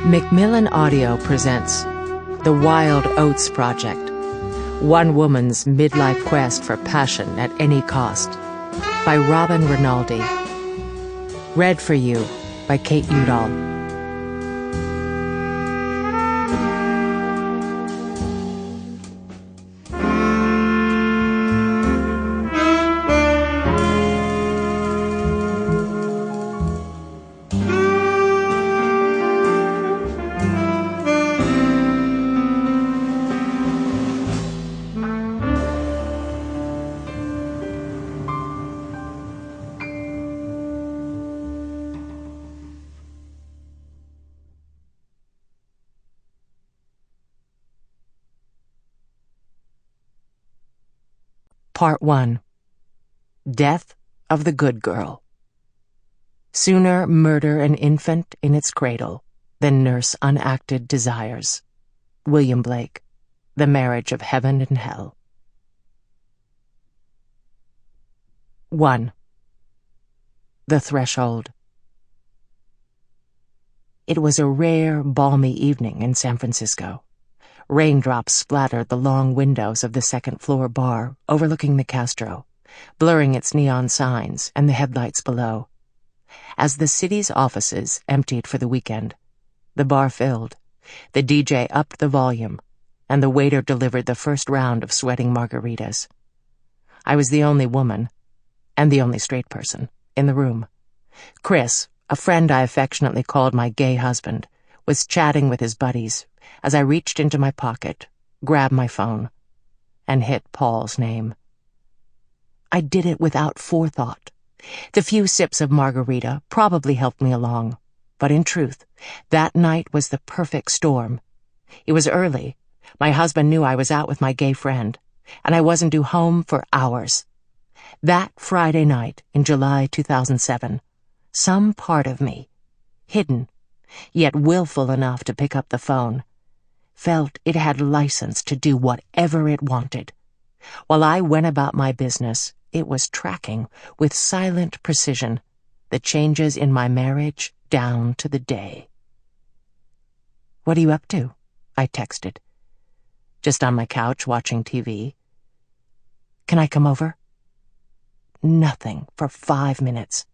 Macmillan Audio presents The Wild Oats Project, one woman's midlife quest for passion at any cost, by Rinaldi. Read for you by Kate Udall. Part 1. Death of the Good Girl. Sooner murder an infant in its cradle than nurse unacted desires. William Blake, The Marriage of Heaven and Hell. 1. The Threshold. It was a rare, balmy evening in San Francisco. Raindrops splattered the long windows of the second-floor bar overlooking the Castro, blurring its neon signs and the headlights below. As the city's offices emptied for the weekend, the bar filled, the DJ upped the volume, and the waiter delivered the first round of sweating margaritas. I was the only woman, and the only straight person, in the room. Chris, a friend I affectionately called my gay husband, was chatting with his buddies as I reached into my pocket, grabbed my phone, and hit Paul's name. I did it without forethought. The few sips of margarita probably helped me along, but in truth, that night was the perfect storm. It was early. My husband knew I was out with my gay friend, and I wasn't due home for hours. That Friday night in July 2007, some part of me, hidden, yet willful enough to pick up the phone, felt it had license to do whatever it wanted. While I went about my business, it was tracking, with silent precision, the changes in my marriage down to the day. "What are you up to?" I texted. "Just on my couch watching TV." "Can I come over?" Nothing for 5 minutes.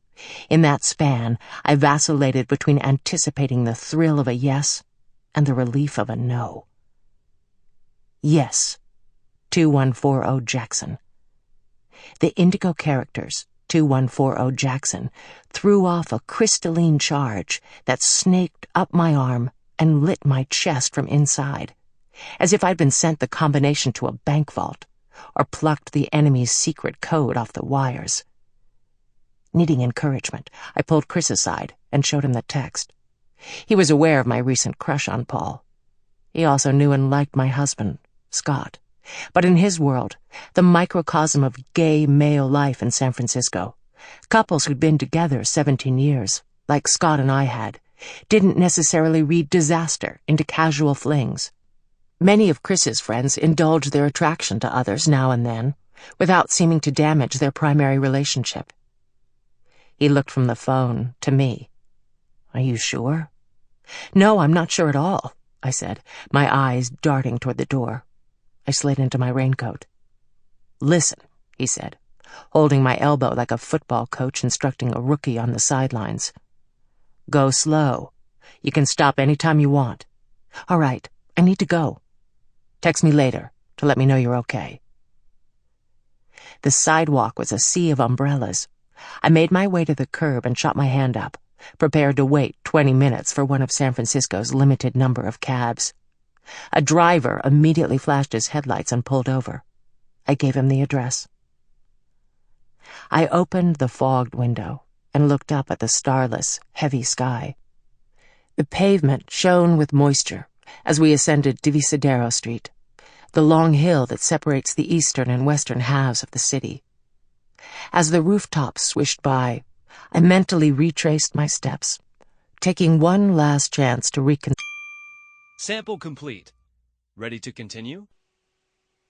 In that span, I vacillated between anticipating the thrill of a yes and the relief of a no. Yes, 2140 Jackson. The indigo characters, 2140 Jackson, threw off a crystalline charge that snaked up my arm and lit my chest from inside, as if I'd been sent the combination to a bank vault, or plucked the enemy's secret code off the wires. Needing encouragement, I pulled Chris aside and showed him the text. He was aware of my recent crush on Paul. He also knew and liked my husband, Scott. But in his world, the microcosm of gay male life in San Francisco, couples who'd been together 17 years, like Scott and I had, didn't necessarily read disaster into casual flings. Many of Chris's friends indulged their attraction to others now and then, without seeming to damage their primary relationship. He looked from the phone to me. "Are you sure?" "No, I'm not sure at all," I said, my eyes darting toward the door. I slid into my raincoat. "Listen," he said, holding my elbow like a football coach instructing a rookie on the sidelines. "Go slow. You can stop any time you want." "All right, I need to go. Text me later to let me know you're okay." The sidewalk was a sea of umbrellas. I made my way to the curb and shot my hand up, prepared to wait 20 minutes for one of San Francisco's limited number of cabs. A driver immediately flashed his headlights and pulled over. I gave him the address. I opened the fogged window and looked up at the starless, heavy sky. The pavement shone with moisture as we ascended Divisadero Street, the long hill that separates the eastern and western halves of the city. As the rooftops swished by, I mentally retraced my steps, taking one last chance to Sample complete. Ready to continue?